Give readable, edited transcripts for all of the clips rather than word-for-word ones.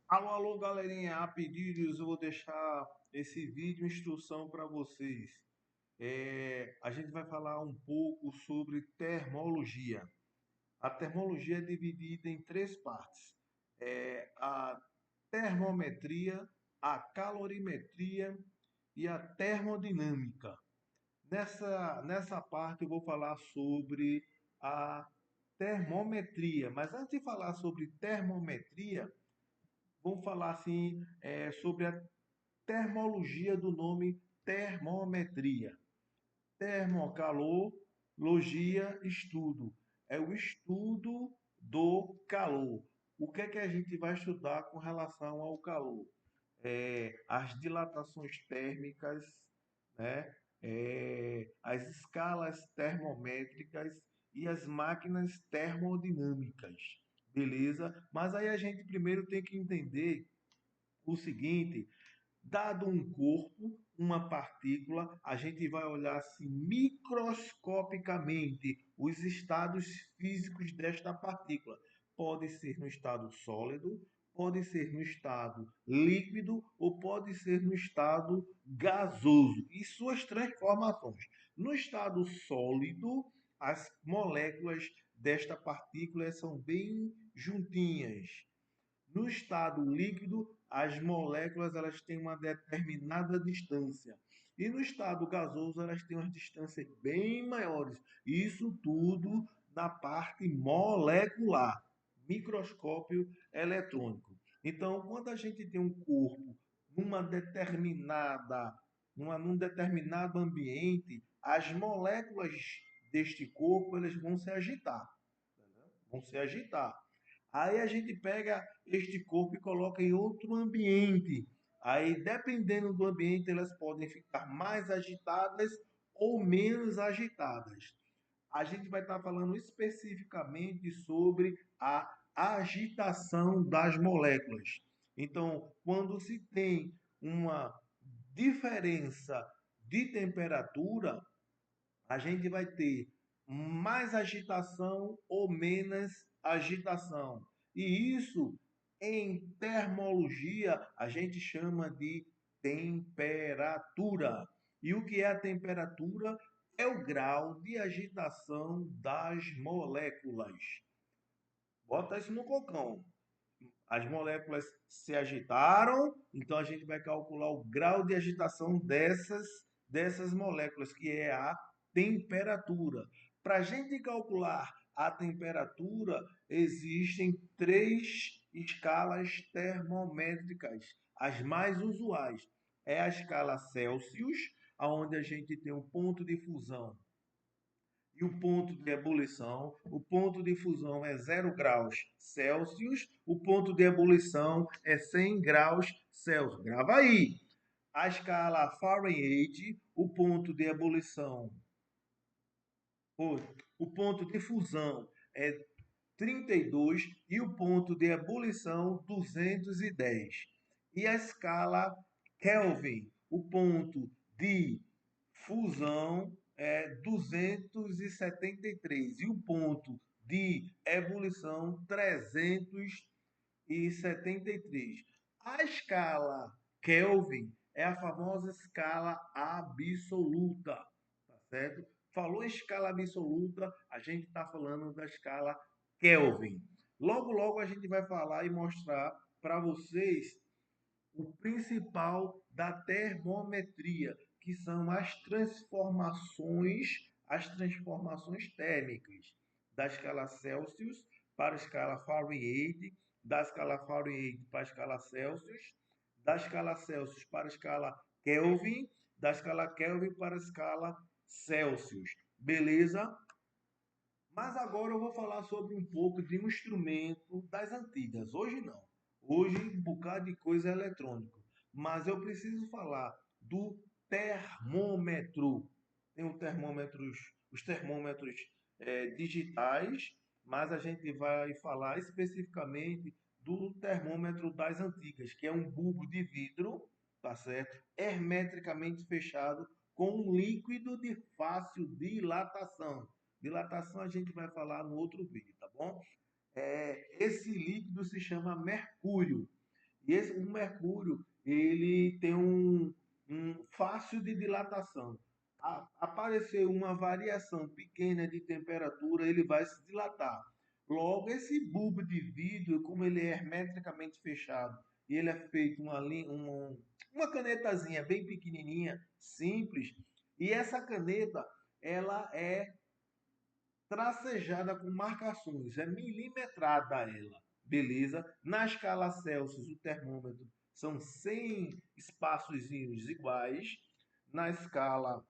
Alô, alô, galerinha, a pedidos eu vou deixar esse vídeo instrução para vocês. A gente vai falar um pouco sobre termologia. A termologia é dividida em três partes: a termometria, a calorimetria e a termodinâmica. Nessa parte eu vou falar sobre a termometria, mas antes de falar sobre termometria, vamos falar assim sobre a termologia do nome termometria. Termocalor, logia, estudo. É o estudo do calor. O que é que a gente vai estudar com relação ao calor? As dilatações térmicas, né? As escalas termométricas e as máquinas termodinâmicas. Beleza? Mas aí a gente primeiro tem que entender o seguinte: dado um corpo, uma partícula, a gente vai olhar assim, microscopicamente os estados físicos desta partícula. Pode ser no estado sólido, pode ser no estado líquido ou pode ser no estado gasoso e suas transformações. No estado sólido, as moléculas desta partícula são bem juntinhas. No estado líquido, as moléculas elas têm uma determinada distância. E no estado gasoso, elas têm umas distâncias bem maiores. Isso tudo na parte molecular, microscópio eletrônico. Então, quando a gente tem um corpo num determinado ambiente, as moléculas deste corpo elas vão se agitar. Entendeu? Vão se agitar. Aí a gente pega este corpo e coloca em outro ambiente. Aí, dependendo do ambiente, elas podem ficar mais agitadas ou menos agitadas. A gente vai estar falando especificamente sobre a agitação das moléculas. Então, quando se tem uma diferença de temperatura, a gente vai ter mais agitação ou menos agitação. E isso, em termologia, a gente chama de temperatura. E o que é a temperatura? É o grau de agitação das moléculas. Bota isso no cocão. As moléculas se agitaram, então a gente vai calcular o grau de agitação dessas moléculas, que é a temperatura. Para a gente calcular a temperatura, existem três escalas termométricas, as mais usuais. É a escala Celsius, onde a gente tem um ponto de fusão e o ponto de ebulição. O ponto de fusão é 0 graus Celsius, o ponto de ebulição é 100 graus Celsius. Grava aí. A escala Fahrenheit, o ponto de ebulição, o ponto de fusão é 32 e o ponto de ebulição 210. E a escala Kelvin, o ponto de fusão é 273 e o ponto de ebulição 373. A escala Kelvin é a famosa escala absoluta, tá certo? Falou escala absoluta, a gente está falando da escala Kelvin. Logo, logo a gente vai falar e mostrar para vocês o principal da termometria, que são as transformações térmicas da escala Celsius para a escala Fahrenheit, da escala Fahrenheit para a escala Celsius, da escala Celsius para a escala Kelvin, da escala Kelvin para a escala Celsius. Beleza? Mas agora eu vou falar sobre um pouco de um instrumento das antigas. Hoje não. Hoje um bocado de coisa é eletrônico. Mas eu preciso falar do termômetro. Tem os termômetros digitais, mas a gente vai falar especificamente do termômetro das antigas, que é um bulbo de vidro, tá certo? Hermeticamente fechado com um líquido de fácil dilatação. Dilatação a gente vai falar no outro vídeo, tá bom? Esse líquido se chama mercúrio. E o mercúrio, ele tem um fácil de dilatação. Aparecer uma variação pequena de temperatura, ele vai se dilatar. Logo, esse bulbo de vidro, como ele é hermeticamente fechado, e ele é feito uma canetazinha bem pequenininha, simples, e essa caneta, ela é tracejada com marcações, é milimetrada ela, beleza? Na escala Celsius, o termômetro são 100 espaços iguais. Na escala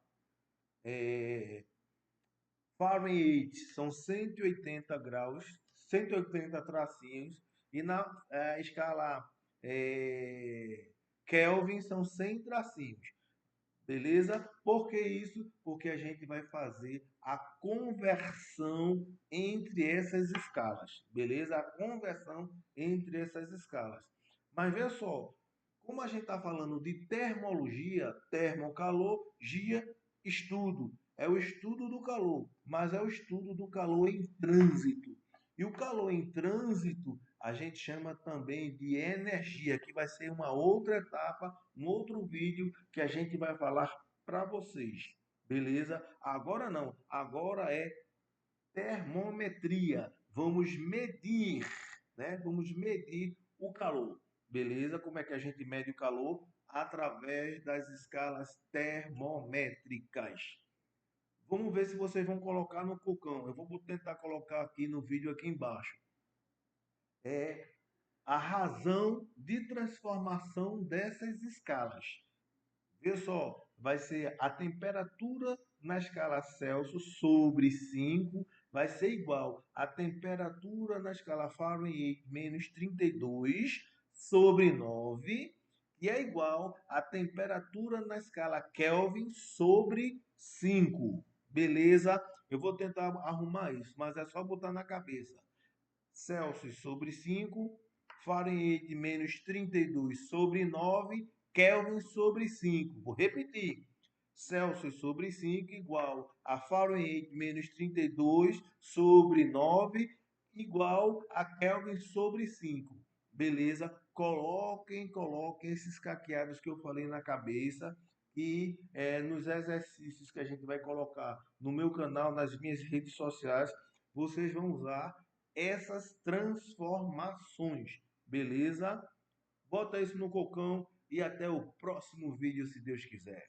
Fahrenheit, são 180 graus, 180 tracinhos. E na escala Kelvin, são 100 tracinhos. Beleza? Por que isso? Porque a gente vai fazer a conversão entre essas escalas. Beleza? A conversão entre essas escalas. Mas veja só, como a gente está falando de termologia, termocalogia, estudo. É o estudo do calor, mas é o estudo do calor em trânsito. E o calor em trânsito a gente chama também de energia, que vai ser uma outra etapa, um outro vídeo que a gente vai falar para vocês. Beleza? Agora não, agora é termometria. Vamos medir, né? Vamos medir o calor. Beleza? Como é que a gente mede o calor? Através das escalas termométricas. Vamos ver se vocês vão colocar no cocão. Eu vou tentar colocar aqui no vídeo aqui embaixo. É a razão de transformação dessas escalas. Vê só, vai ser a temperatura na escala Celsius sobre 5 vai ser igual à temperatura na escala Fahrenheit menos 32 sobre 9 e é igual à temperatura na escala Kelvin sobre 5. Beleza? Eu vou tentar arrumar isso, mas é só botar na cabeça. Celsius sobre 5, Fahrenheit menos 32 sobre 9, Kelvin sobre 5. Vou repetir. Celsius sobre 5 igual a Fahrenheit menos 32 sobre 9 igual a Kelvin sobre 5. Beleza? Coloquem esses caqueados que eu falei na cabeça e nos exercícios que a gente vai colocar no meu canal, nas minhas redes sociais, vocês vão usar essas transformações, beleza? Bota isso no cocão e até o próximo vídeo, se Deus quiser.